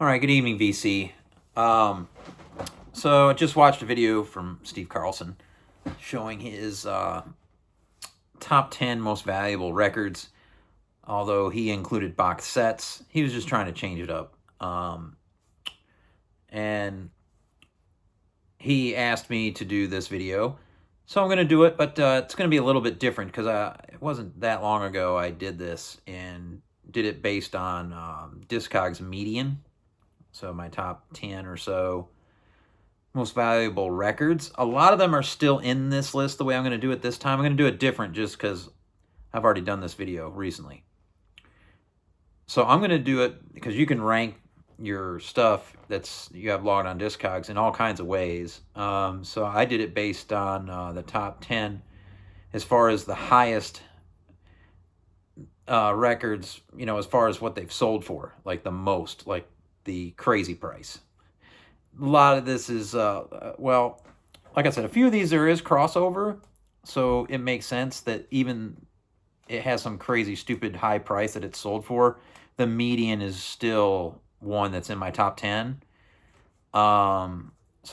All right, good evening, VC. So I just watched a video from Steve Carlson showing his top 10 most valuable records, although he included box sets. He was just trying to change it up. And he asked me to do this video, so I'm going to do it, but it's going to be a little bit different because it wasn't that long ago I did this and did it based on Discogs median. So my top 10 or so most valuable records. A lot of them are still in this list the way I'm going to do it this time. I'm going to do it different just because I've already done this video recently. So I'm going to do it because you can rank your stuff you have logged on Discogs in all kinds of ways. So I did it based on the top 10 as far as the highest records, as far as what they've sold for, like the most, like the crazy price. A lot of this is, well, like I said, a few of these there is crossover, so it makes sense that even it has some crazy, stupid high price that it's sold for. The median is still one that's in my top 10. So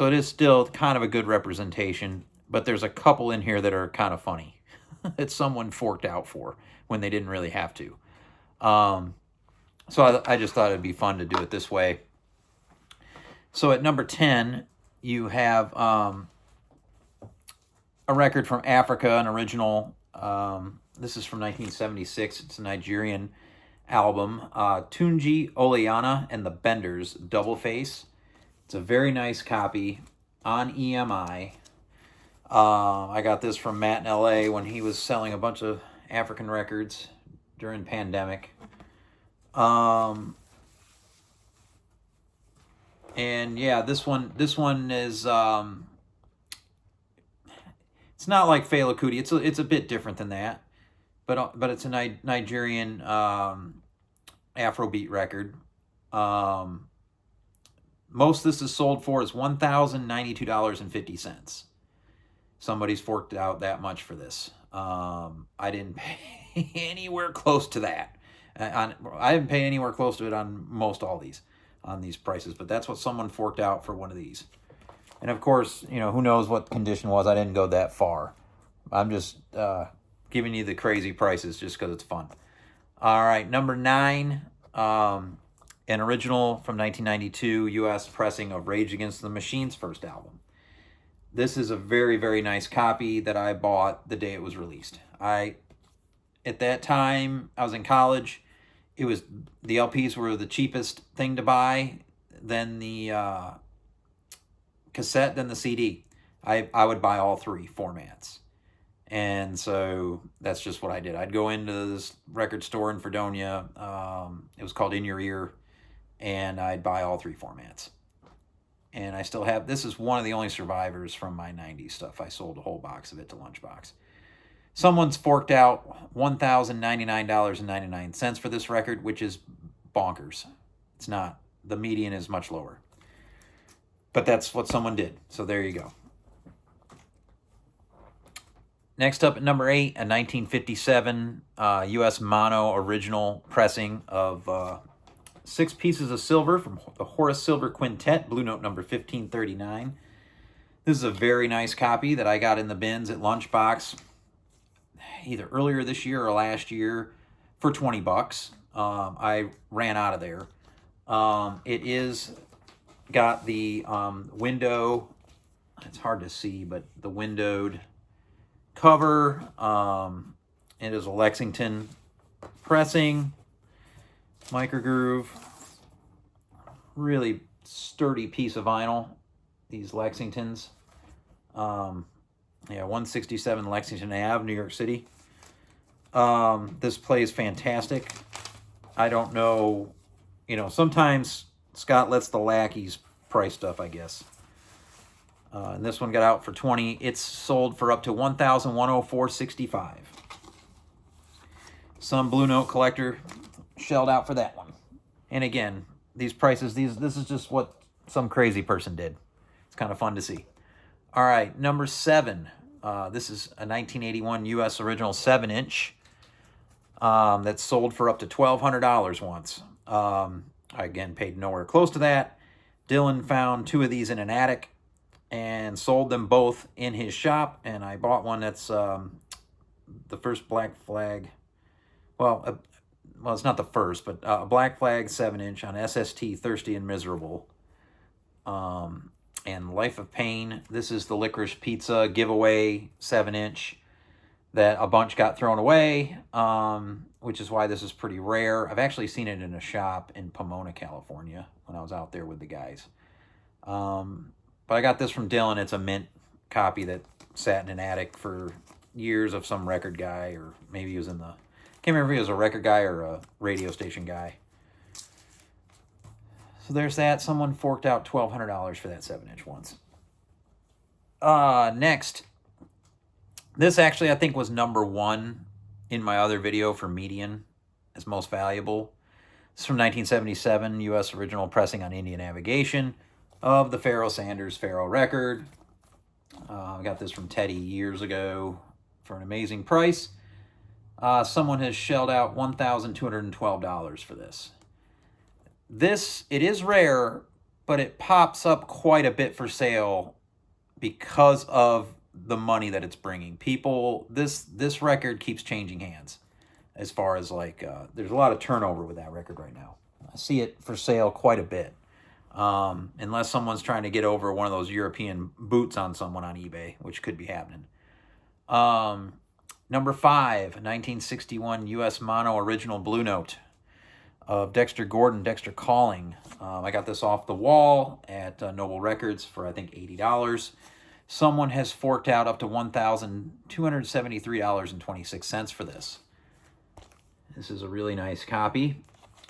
it is still kind of a good representation, but there's a couple in here that are kind of funny that someone forked out for when they didn't really have to. So I just thought it'd be fun to do it this way. So at number 10, you have a record from Africa, an original. This is from 1976. It's a Nigerian album. Tuni Oolana and the Benders, Double Face. It's a very nice copy on EMI. I got this from Matt in LA when he was selling a bunch of African records during pandemic. And yeah, this one is it's not like Fela Kuti. It's a bit different than that, but it's a Nigerian Afrobeat record. Most this is sold for is $1,092.50. Somebody's forked out that much for this. I didn't pay anywhere close to that. I didn't pay anywhere close to it on most all these prices, but that's what someone forked out for one of these. And of course, who knows what condition was. I didn't go that far. I'm just giving you the crazy prices just because it's fun. All right, number 9, an original from 1992 U.S. pressing of Rage Against the Machine's first album. This is a very, very nice copy that I bought the day it was released. At that time, I was in college. The LPs were the cheapest thing to buy, then the cassette, then the CD. I would buy all three formats. And so that's just what I did. I'd go into this record store in Fredonia. It was called In Your Ear. And I'd buy all three formats. And I still have, this is one of the only survivors from my 90s stuff. I sold a whole box of it to Lunchbox. Someone's forked out $1,099.99 for this record, which is bonkers. It's not. The median is much lower. But that's what someone did. So there you go. Next up at number 8, a 1957 U.S. mono original pressing of 6 Pieces of Silver from the Horace Silver Quintet, Blue Note number 1539. This is a very nice copy that I got in the bins at Lunchbox either earlier this year or last year for $20. I ran out of there. It is got the window, it's hard to see, but the windowed cover. It is a Lexington pressing, microgroove, really sturdy piece of vinyl, these Lexingtons. 167 Lexington Ave, New York City. This plays fantastic. I don't know, sometimes Scott lets the lackeys price stuff, I guess. And this one got out for $20. It's sold for up to $1,104.65. Some Blue Note collector shelled out for that one. And again, these prices, this is just what some crazy person did. It's kind of fun to see. All right, number 7. This is a 1981 U.S. original 7-inch that's sold for up to $1,200 once. I, again, paid nowhere close to that. Dylan found 2 of these in an attic and sold them both in his shop, and I bought one that's the first Black Flag. Well, it's not the first, but a Black Flag 7-inch on SST, Thirsty and Miserable. And Life of Pain. This is the Licorice Pizza giveaway 7-inch that a bunch got thrown away, which is why this is pretty rare. I've actually seen it in a shop in Pomona, California, when I was out there with the guys. But I got this from Dylan. It's a mint copy that sat in an attic for years of some record guy, or maybe he was in the... can't remember if he was a record guy or a radio station guy. So there's that. Someone forked out $1,200 for that 7-inch once. Next. This actually, I think, was number 1 in my other video for median as most valuable. It's from 1977, U.S. original pressing on Indian Navigation of the Pharaoh Sanders Pharaoh record. I got this from Teddy years ago for an amazing price. Someone has shelled out $1,212 for this. This, it is rare, but it pops up quite a bit for sale because of the money that it's bringing. People, this record keeps changing hands as far as like, there's a lot of turnover with that record right now. I see it for sale quite a bit. Unless someone's trying to get over one of those European boots on someone on eBay, which could be happening. Number 5, 1961 U.S. Mono Original Blue Note of Dexter Gordon, Dexter Calling. I got this off the wall at Noble Records for, I think, $80. Someone has forked out up to $1,273.26 for this. This is a really nice copy.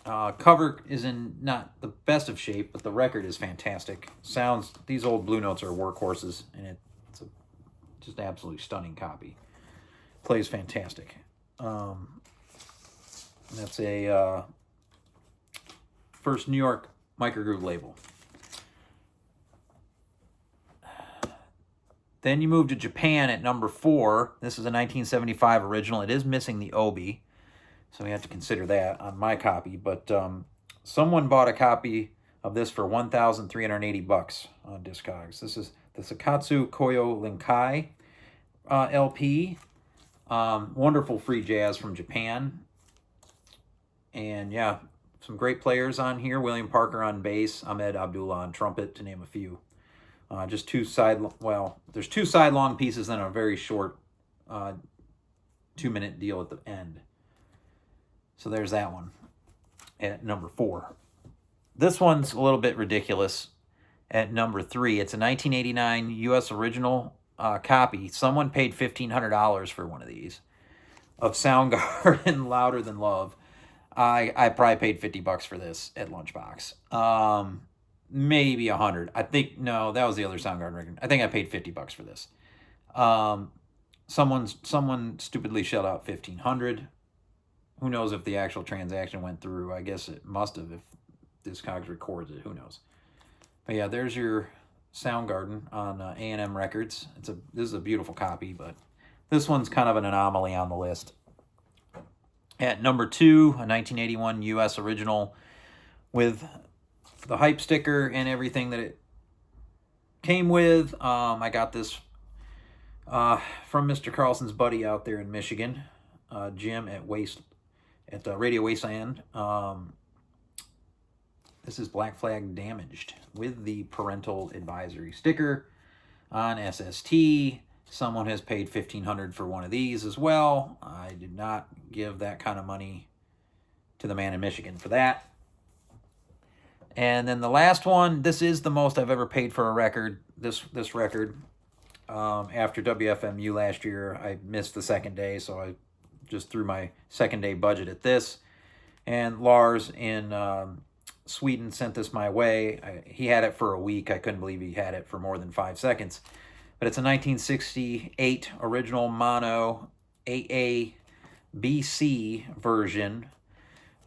Cover is in not the best of shape, but the record is fantastic. Sounds, these old Blue Notes are workhorses, and it's a just absolutely stunning copy. Plays fantastic. That's a first New York microgroove label. Then you move to Japan at number 4. This is a 1975 original. It is missing the obi, so we have to consider that on my copy. But someone bought a copy of this for $1,380 on Discogs. This is the Sakatsu Koyo Linkai LP. Wonderful free jazz from Japan. And yeah, some great players on here. William Parker on bass, Ahmed Abdullah on trumpet, to name a few. Just there's 2 side long pieces and a very short 2-minute deal at the end. So there's that one at number 4. This one's a little bit ridiculous at number 3. It's a 1989 U.S. original copy. Someone paid $1,500 for one of these of Soundgarden, Louder Than Love. I probably paid $50 for this at Lunchbox. Maybe 100. I think, no, that was the other Soundgarden record. I think I paid $50 for this. Someone stupidly shelled out $1,500. Who knows if the actual transaction went through? I guess it must have if Discogs records it. Who knows? But yeah, there's your Soundgarden on A&M Records. This is a beautiful copy, but this one's kind of an anomaly on the list. At number 2, a 1981 U.S. original with the hype sticker and everything that it came with. I got this from Mr. Carlson's buddy out there in Michigan, Jim at Radio Wasteland. This is Black Flag Damaged with the parental advisory sticker on SST. Someone has paid $1,500 for one of these as well. I did not give that kind of money to the man in Michigan for that. And then the last one, this is the most I've ever paid for a record, this record. After WFMU last year, I missed the second day, so I just threw my second day budget at this. And Lars in Sweden sent this my way. He had it for a week. I couldn't believe he had it for more than 5 seconds. But it's a 1968 original mono AABC version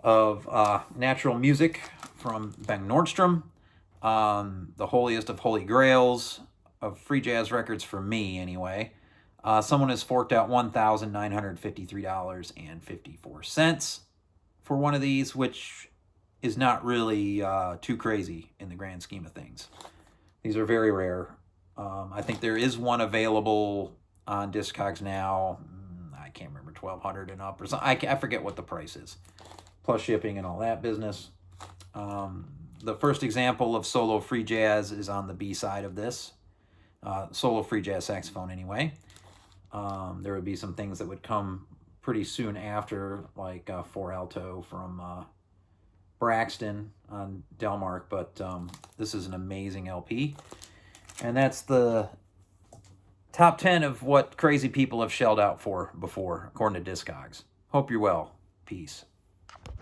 of Natural Music from Bang Nordstrom. The holiest of holy grails of free jazz records for me, anyway. Someone has forked out $1,953.54 for one of these, which is not really too crazy in the grand scheme of things. These are very rare. I think there is one available on Discogs now. I can't remember, 1,200 and up or something. I forget what the price is, plus shipping and all that business. The first example of solo free jazz is on the B side of this. Solo free jazz saxophone anyway. There would be some things that would come pretty soon after, like 4 alto from Braxton on Delmark, but this is an amazing LP. And that's the top 10 of what crazy people have shelled out for before, according to Discogs. Hope you're well. Peace.